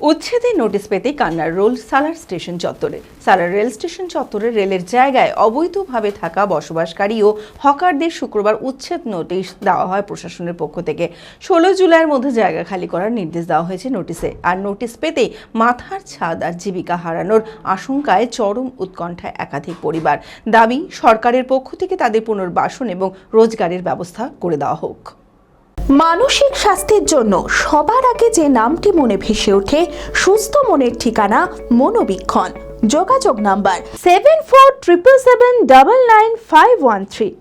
উচ্ছেদের নোটিশ পেতে কান্নার রোল সালার স্টেশন চত্বরে। সালার রেল স্টেশন চত্বরে রেলের জায়গায় অবৈধভাবে থাকা বসবাসকারী ও হকারদের শুক্রবার উচ্ছেদ নোটিশ দেওয়া হয় প্রশাসনের পক্ষ থেকে। 16 জুলাইয়ের মধ্যে জায়গা খালি করার নির্দেশ দেওয়া হয়েছে নোটিশে। আর নোটিশ পেতেই মাথার ছাদ আর জীবিকা হারানোর আশঙ্কায় চরম উৎকণ্ঠায় একাধিক পরিবার। দাবি সরকারের পক্ষ থেকে তাদের পুনর্বাসন এবং রোজগারের ব্যবস্থা করে দেওয়া হোক। মানসিক স্বাস্থ্যের জন্য সবার আগে যে নামটি মনে ভেসে ওঠে, সুস্থ মনের ঠিকানা মনোবীক্ষণ। যোগাযোগ নাম্বার 7477799513।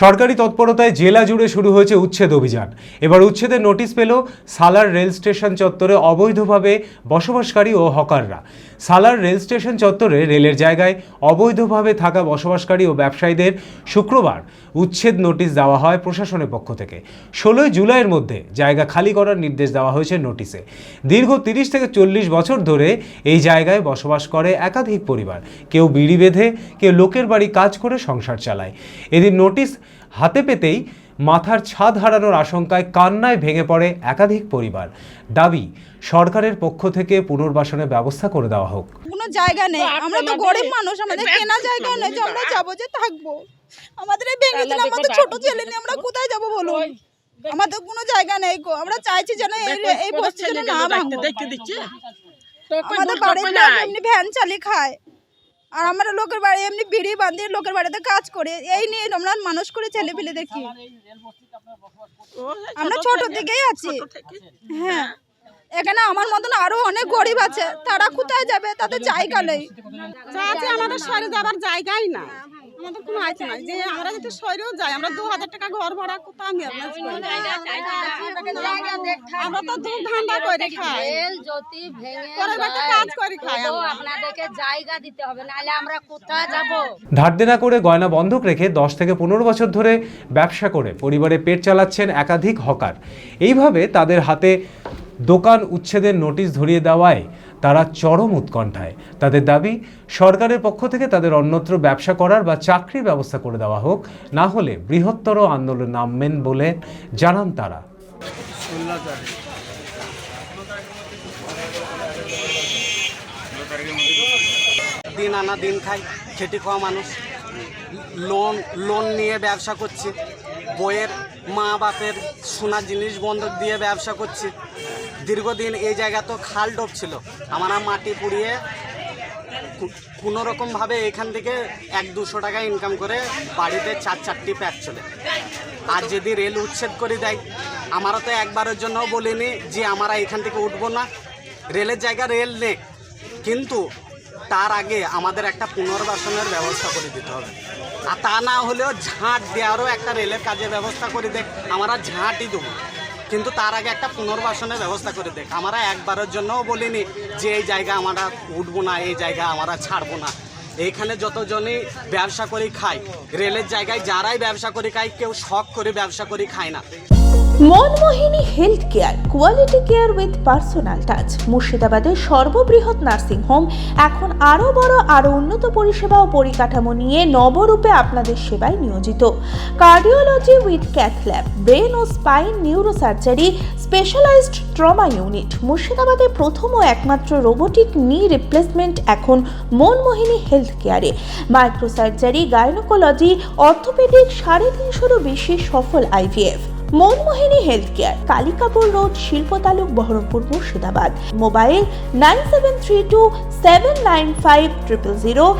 সরকারি তৎপরতায় জেলা জুড়ে শুরু হয়েছে উচ্ছেদ অভিযান। এবার উচ্ছেদের নোটিশ পেল সালার রেল স্টেশন চত্বরে অবৈধভাবে বসবাসকারী ও হকাররা। সালার রেল স্টেশন চত্বরে রেলের জায়গায় অবৈধভাবে থাকা বসবাসকারী ও ব্যবসায়ীদের শুক্রবার উচ্ছেদ নোটিশ দেওয়া হয় প্রশাসনের পক্ষ থেকে। 16 জুলাইয়ের মধ্যে জায়গা খালি করার নির্দেশ দেওয়া হয়েছে নোটিশে। দীর্ঘ 30 থেকে 40 বছর ধরে এই জায়গায় বসবাস করে একাধিক পরিবার। কেউ বিড়ি বেঁধে, কেউ লোকের বাড়ি কাজ করে সংসার চালায়। এদিন নোটিশ হাতে পেতেই মাথার ছাদ হারানোর আশঙ্কায় কান্নায় ভেঙে পড়ে একাধিক পরিবার। দাবি সরকারের পক্ষ থেকে পুনর্বাসনের ব্যবস্থা করে দেওয়া হোক। কোনো জায়গা নেই, আমরা তো গরিব মানুষ, আমাদের কেনা জায়গা নেই যে আমরা যাবো যে থাকবো। আমাদের এই ভেঙে দিলে আমাদের ছোট ছেলে নিয়ে আমরা কোথায় যাবো বলুন? আমাদের কোনো জায়গা নেই গো। আমরা চাইছি যেন এই বস্তি যেন না ভাঙে। আমাদের বাড়ির লোক এমনি ভ্যান চালিয়ে খায়, আর আমরা লোকের বাড়ি এমনি বিড়ি বাঁধিয়ে লোকের বাড়িতে কাজ করে, এই নিয়ে আমরা মানুষ করে ছেলে পেলে দেখি। আমরা ছোট থেকেই আছি। হ্যাঁ, এখানে আমার মতন আরো অনেক গরিব আছে, তারা কোথায় যাবে? তাদের জায়গা নেই। আমাদের শহরে যাবার জায়গাই না, আমাদের কোনো আছে না যে আমরা যদি শহরেও যাই, আমরা 2000 টাকা ঘর ভাড়া কোথাও আমি আমরা তো দুধ ধান্দা করে খাই, কাজ করে খাই। আপনাদেরকে জায়গা দিতে হবে, নাহলে আমরা কোথায় যাব? ধার দেনা করে গয়না বন্ধক রেখে 10 থেকে 15 বছর ধরে ব্যবসা করে পরিবারে পেট চালাচ্ছেন একাধিক হকার। এইভাবে তাদের হাতে দোকান উচ্ছেদের নোটিশ ধরিয়ে দেওয়ায় তারা চরম উৎকণ্ঠায়। তাদের দাবি সরকারের পক্ষ থেকে তাদের অন্যত্র ব্যবসা করার বা চাকরির ব্যবস্থা করে দেওয়া হোক, না হলে বৃহত্তর আন্দোলন নামবেন বলে জানান তারা। দিন আনা দিন খাই, খেটে খাওয়া মানুষ, লোন নিয়ে ব্যবসা করছে, বইয়ের মা বাপের সোনা জিনিস বন্ধক দিয়ে ব্যবসা করছে। দীর্ঘদিন এই জায়গা তো খাল ডোব ছিল, আমরা মাটি পুড়িয়ে কোনো রকমভাবে এখান থেকে 100-200 টাকা ইনকাম করে বাড়িতে 4-4টি প্যাক চলে। আর যদি রেল উচ্ছেদ করে দেয়, আমরা তো একবারের জন্য বলিনি যে আমরা এখান থেকে উঠবো না, রেলের জায়গা রেল নেই, কিন্তু তার আগে আমাদের একটা পুনর্বাসনের ব্যবস্থা করে দিতে হবে। আর তা না হলেও ঝাঁট দেওয়ারও একটা রেলের কাজের ব্যবস্থা করে দেখ, আমরা ঝাঁটই দেবো, কিন্তু তার আগে একটা পুনর্বাসনের ব্যবস্থা করে দেখ। আমরা একবারের জন্যও বলিনি যে এই জায়গা আমরা উঠবো না, এই জায়গা আমরা ছাড়বো না। এইখানে যতজনই ব্যবসা করে খায়, রেলের জায়গায় যারাই ব্যবসা করে খায়, কেউ শখ করে ব্যবসা করে খায় না। Manmohini health care, quality care with personal touch. মুর্শিদাবাদের সর্ববৃহৎ নার্সিং হোম এখন আরও বড়, আরও উন্নত পরিষেবা ও পরিকাঠামো নিয়ে নবরূপে আপনাদের সেবায় নিয়োজিত। Cardiology with cath lab, brain ও spine neurosurgery, specialised trauma unit. মুর্শিদাবাদের প্রথম ও একমাত্র রোবোটিক নি রিপ্লেসমেন্ট এখন মনমোহিনী হেলথ কেয়ারে। মাইক্রোসার্জারি, গাইনোকোলজি, অর্থোপেডিক, 350-এরও বেশি সফল IVF। Manmohini health care, Kalikapur road, শিল্পতালুক, বহরমপুর, মুর্শিদাবাদ। মোবাইল 9732795000।